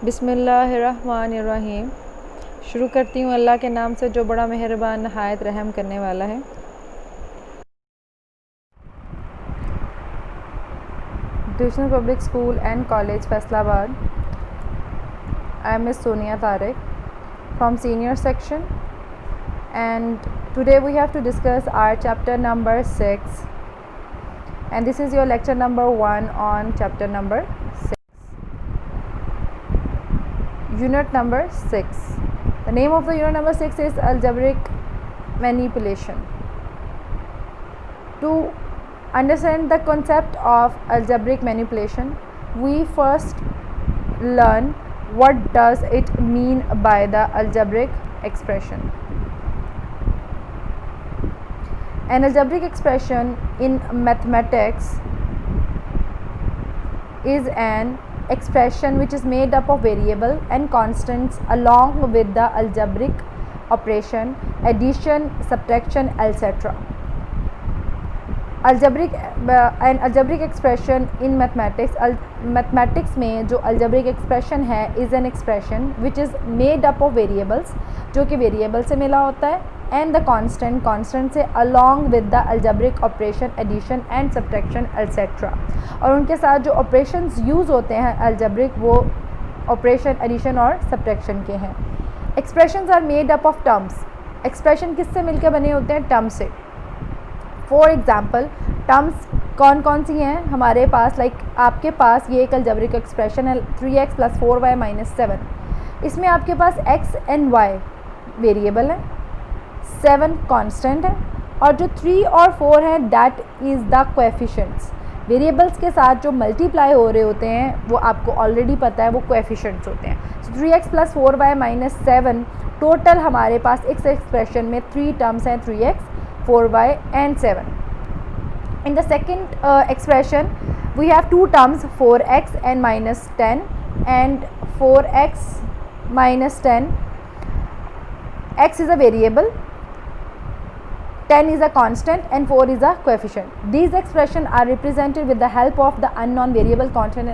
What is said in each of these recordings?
बिस्मिल्लाहिर्रहमानिर्रहीम। शुरू करती हूँ अल्लाह के नाम से जो बड़ा मेहरबान नहायत रहम करने वाला है। Divisional public school and college Faisalabad. I am miss Sonia Tariq from senior section, and today we have to discuss our chapter number 6, and this is your lecture number 1 on chapter number 6, unit number 6. The name of the unit number 6 is algebraic manipulation. To understand the concept of algebraic manipulation, we first learn what does it mean by the algebraic expression. An algebraic expression in mathematics is an expression which is made up of variable and constants along with the algebraic operation addition, subtraction, etc. An algebraic expression in mathematics, mathematics में जो algebraic expression है is an expression which is made up of variables, जो कि variable से मिला होता है, and the constant से along with the algebraic operation addition and subtraction etc. और उनके साथ जो operations यूज़ होते हैं algebraic वो operation addition और subtraction के हैं. Expressions are made up of terms. expression किससे मिलकर बने होते हैं? terms से. फॉर एग्ज़ाम्पल टर्म्स कौन कौन सी हैं हमारे पास? आपके पास ये एक अलजेब्रिक एक्सप्रेशन है 3x + 4y - 7. इसमें आपके पास x एंड y वेरिएबल है, 7 कांस्टेंट है, और जो 3 और 4 है that is the coefficients. Variables के साथ जो मल्टीप्लाई हो रहे होते हैं वो आपको ऑलरेडी पता है, वो कोएफिशिएंट्स होते हैं. 3x + 4y - 7 टोटल हमारे पास इस एक्सप्रेशन में 3 टर्म्स हैं, 3x 4y and 7. In the second expression we have 2 terms, 4x and -10 and 4x - 10. x is a variable, 10 is a constant and 4 is a coefficient. These expressions are represented with the help of the unknown variable, constant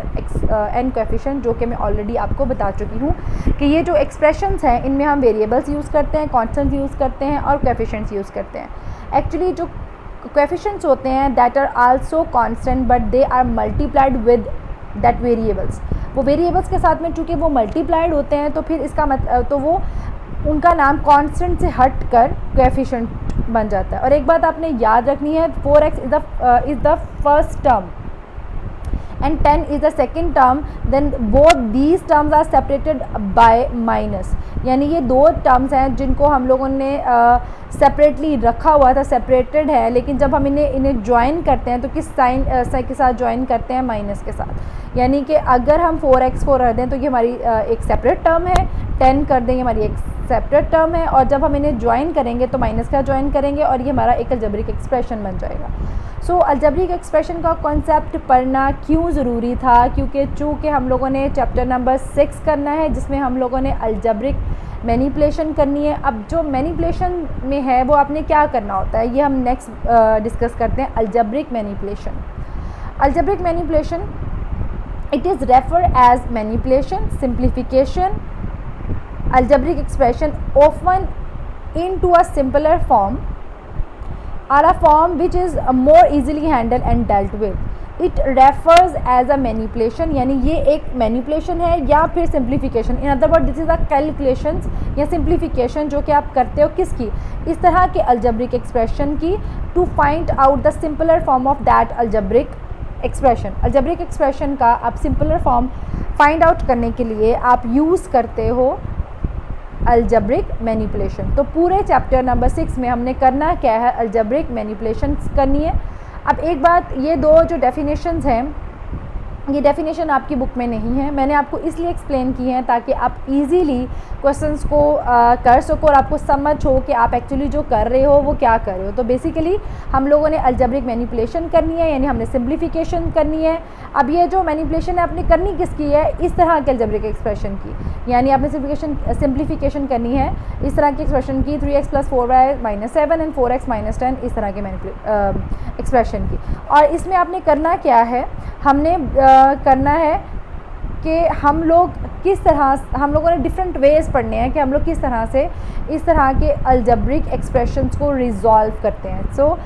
and coefficient, जो कि मैं already आपको बता चुकी हूँ कि ये जो expressions हैं इनमें हम variables यूज़ करते हैं, constants यूज़ करते हैं और coefficients यूज़ करते हैं. एक्चुअली जो कोएफिशिएंट्स होते हैं that are also constant but they are multiplied with that variables. वो वेरिएबल्स के साथ में चूँकि वो मल्टीप्लाइड होते हैं तो फिर इसका मतलब तो वो उनका नाम कांस्टेंट से हट कर कोएफिशिएंट बन जाता है. और एक बात आपने याद रखनी है, 4x is the first term and 10 is the second term, then both these terms are separated by minus. यानी ये दो टर्म्स हैं जिनको हम लोगों ने सेपरेटली रखा हुआ था, सेपरेटेड है, लेकिन जब हम इन्हें ज्वाइन करते हैं तो किस साइन के साथ ज्वाइन करते हैं? माइनस के साथ. यानी कि अगर हम 4x को रख दें तो ये हमारी एक सेपरेट टर्म है, 10 कर देंगे हमारी एक सेपरेट टर्म है, और जब हम इन्हें ज्वाइन करेंगे तो माइनस का ज्वाइन करेंगे और ये हमारा एक अलजेब्रिक एक्सप्रेशन बन जाएगा. सो अलजेब्रिक एक्सप्रेशन का कॉन्सेप्ट पढ़ना क्यों ज़रूरी था? क्योंकि चूँकि हम लोगों ने चैप्टर नंबर 6 करना है जिसमें हम लोगों ने अलजेब्रिक मैनिपुलेशन करनी है. अब जो मैनिपुलेशन में है वो आपने क्या करना होता है ये हम नेक्स्ट डिस्कस करते हैं. Algebraic manipulation. Algebraic manipulation it is refer as manipulation, simplification, algebraic expression often into a simpler form or a form which is more easily handled and dealt with. It refers as a manipulation, यानी ये एक manipulation है या फिर simplification. In other words, this is a calculations या simplification जो कि आप करते हो किसकी? इस तरह के algebraic expression की to find out the simpler form of that algebraic expression. algebraic expression का आप simpler form find out करने के लिए आप यूज़ करते हो अलजेब्रिक मैनिपुलेशन. तो पूरे चैप्टर नंबर 6 में हमने करना क्या है? अलजेब्रिक मैनिपुलेशन करनी है. अब एक बात, ये दो जो डेफिनेशंस हैं ये डेफिनेशन आपकी बुक में नहीं है, मैंने आपको इसलिए एक्सप्लेन की है ताकि आप इजीली क्वेश्चंस को कर सको और आपको समझ हो कि आप एक्चुअली जो कर रहे हो वो क्या कर रहे हो. तो बेसिकली हम लोगों ने अलजेब्रिक मैनिपुलेशन करनी है, यानी हमने सिंप्लीफिकेशन करनी है. अब ये जो मैनिपुलेशन है आपने करनी किसकी है? इस तरह के अलजेब्रिक एक्सप्रेशन की, यानी आपने सिंप्लीफिकेशन करनी है इस तरह की एक्सप्रेशन की 3x + 4y - 7 एंड 4x - 10 इस तरह के एक्सप्रेशन की. और इसमें आपने करना क्या है? हमने करना है कि हम लोगों ने डिफरेंट वेज़ पढ़ने हैं कि हम लोग किस तरह से इस तरह के अलजेब्रिक एक्सप्रेशंस को रिजॉल्व करते हैं। सो